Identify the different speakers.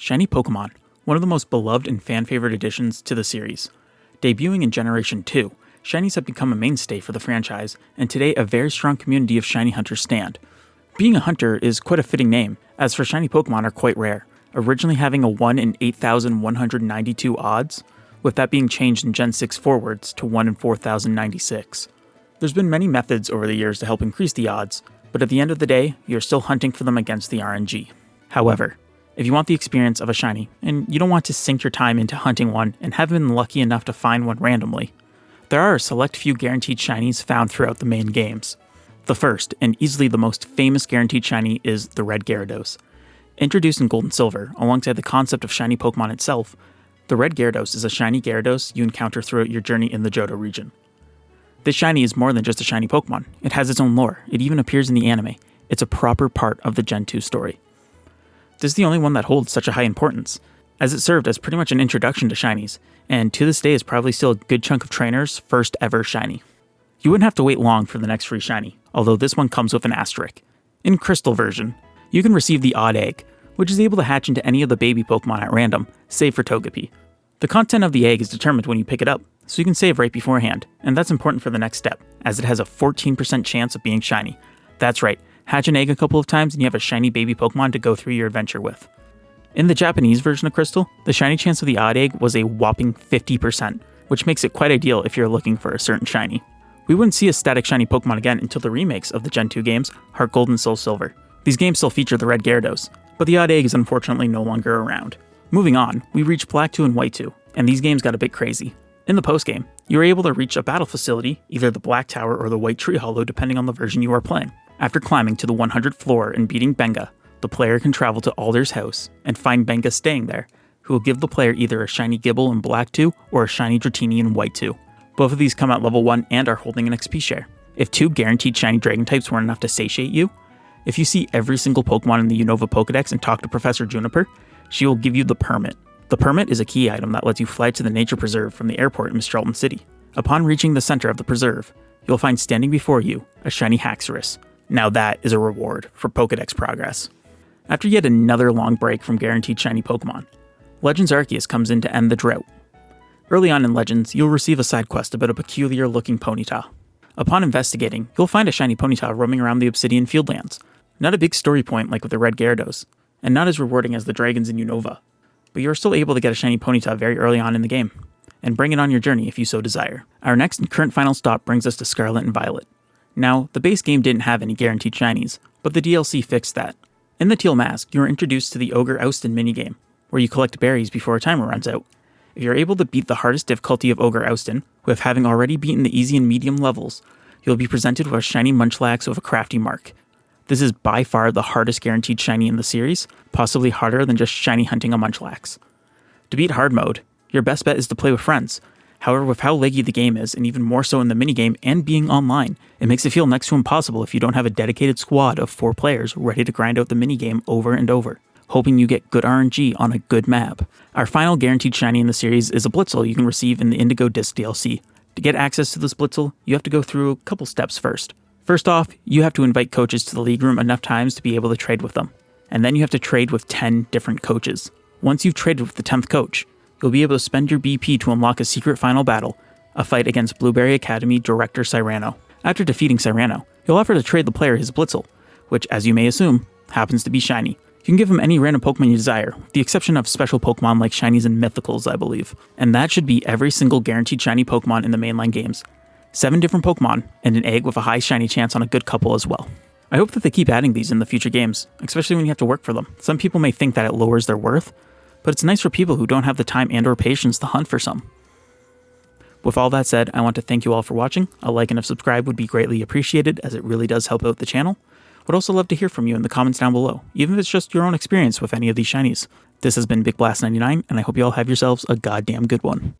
Speaker 1: Shiny Pokémon, one of the most beloved and fan-favorite additions to the series. Debuting in Generation 2, Shinies have become a mainstay for the franchise, and today a very strong community of Shiny hunters stand. Being a hunter is quite a fitting name, as for Shiny Pokémon are quite rare, originally having a 1 in 8,192 odds, with that being changed in Gen 6 forwards to 1 in 4,096. There's been many methods over the years to help increase the odds, but at the end of the day, you're still hunting for them against the RNG. However, if you want the experience of a shiny, and you don't want to sink your time into hunting one and haven't been lucky enough to find one randomly, there are a select few guaranteed shinies found throughout the main games. The first, and easily the most famous guaranteed shiny, is the Red Gyarados. Introduced in Gold and Silver, alongside the concept of shiny Pokemon itself, the Red Gyarados is a shiny Gyarados you encounter throughout your journey in the Johto region. This shiny is more than just a shiny Pokemon. It has its own lore. It even appears in the anime. It's a proper part of the Gen 2 story. This is the only one that holds such a high importance, as it served as pretty much an introduction to shinies, and to this day is probably still a good chunk of trainers' first ever shiny. You wouldn't have to wait long for the next free shiny, although this one comes with an asterisk. In Crystal version, you can receive the Odd Egg, which is able to hatch into any of the baby Pokemon at random, save for Togepi. The content of the egg is determined when you pick it up, so you can save right beforehand, and that's important for the next step, as it has a 14% chance of being shiny. That's right, hatch an egg a couple of times and you have a shiny baby Pokemon to go through your adventure with. In the Japanese version of Crystal, the shiny chance of the Odd Egg was a whopping 50%, which makes it quite ideal if you're looking for a certain shiny. We wouldn't see a static shiny Pokemon again until the remakes of the Gen 2 games, Heart Gold and Soul Silver. These games still feature the Red Gyarados, but the Odd Egg is unfortunately no longer around. Moving on, we reach Black 2 and White 2, and these games got a bit crazy. In the postgame, you were able to reach a battle facility, either the Black Tower or the White Tree Hollow depending on the version you are playing. After climbing to the 100th floor and beating Benga, the player can travel to Alder's house and find Benga staying there, who will give the player either a shiny Gible in Black 2 or a shiny Dratini in White 2. Both of these come at level 1 and are holding an XP share. If 2 guaranteed shiny Dragon types weren't enough to satiate you, if you see every single Pokemon in the Unova Pokedex and talk to Professor Juniper, she will give you the Permit. The Permit is a key item that lets you fly to the nature preserve from the airport in Mistralton City. Upon reaching the center of the preserve, you'll find standing before you a shiny Haxorus. Now that is a reward for Pokedex progress. After yet another long break from guaranteed shiny Pokemon, Legends Arceus comes in to end the drought. Early on in Legends, you'll receive a side quest about a peculiar looking Ponyta. Upon investigating, you'll find a shiny Ponyta roaming around the Obsidian Fieldlands. Not a big story point like with the Red Gyarados, and not as rewarding as the dragons in Unova, but you're still able to get a shiny Ponyta very early on in the game, and bring it on your journey if you so desire. Our next and current final stop brings us to Scarlet and Violet. Now, the base game didn't have any guaranteed shinies, but the DLC fixed that. In the Teal Mask, you are introduced to the Ogre Oustin minigame, where you collect berries before a timer runs out. If you're able to beat the hardest difficulty of Ogre Oustin, with having already beaten the easy and medium levels, you'll be presented with a shiny Munchlax with a crafty mark. This is by far the hardest guaranteed shiny in the series, possibly harder than just shiny hunting a Munchlax. To beat hard mode, your best bet is to play with friends. However, with how laggy the game is, and even more so in the minigame and being online, it makes it feel next to impossible if you don't have a dedicated squad of 4 players ready to grind out the minigame over and over, hoping you get good RNG on a good map. Our final guaranteed shiny in the series is a Blitzle you can receive in the Indigo Disc DLC. To get access to this Blitzle, you have to go through a couple steps first. First off, you have to invite coaches to the league room enough times to be able to trade with them. And then you have to trade with 10 different coaches. Once you've traded with the 10th coach, you'll be able to spend your BP to unlock a secret final battle, a fight against Blueberry Academy Director Cyrano. After defeating Cyrano, you'll offer to trade the player his Blitzle, which, as you may assume, happens to be shiny. You can give him any random Pokemon you desire, with the exception of special Pokemon like shinies and mythicals, I believe. And that should be every single guaranteed shiny Pokemon in the mainline games. 7 different Pokemon, and an egg with a high shiny chance on a good couple as well. I hope that they keep adding these in the future games, especially when you have to work for them. Some people may think that it lowers their worth, but it's nice for people who don't have the time and or patience to hunt for some. With all that said, I want to thank you all for watching. A like and a subscribe would be greatly appreciated, as it really does help out the channel. Would also love to hear from you in the comments down below, even if it's just your own experience with any of these shinies. This has been Big Blast 99, and I hope you all have yourselves a goddamn good one.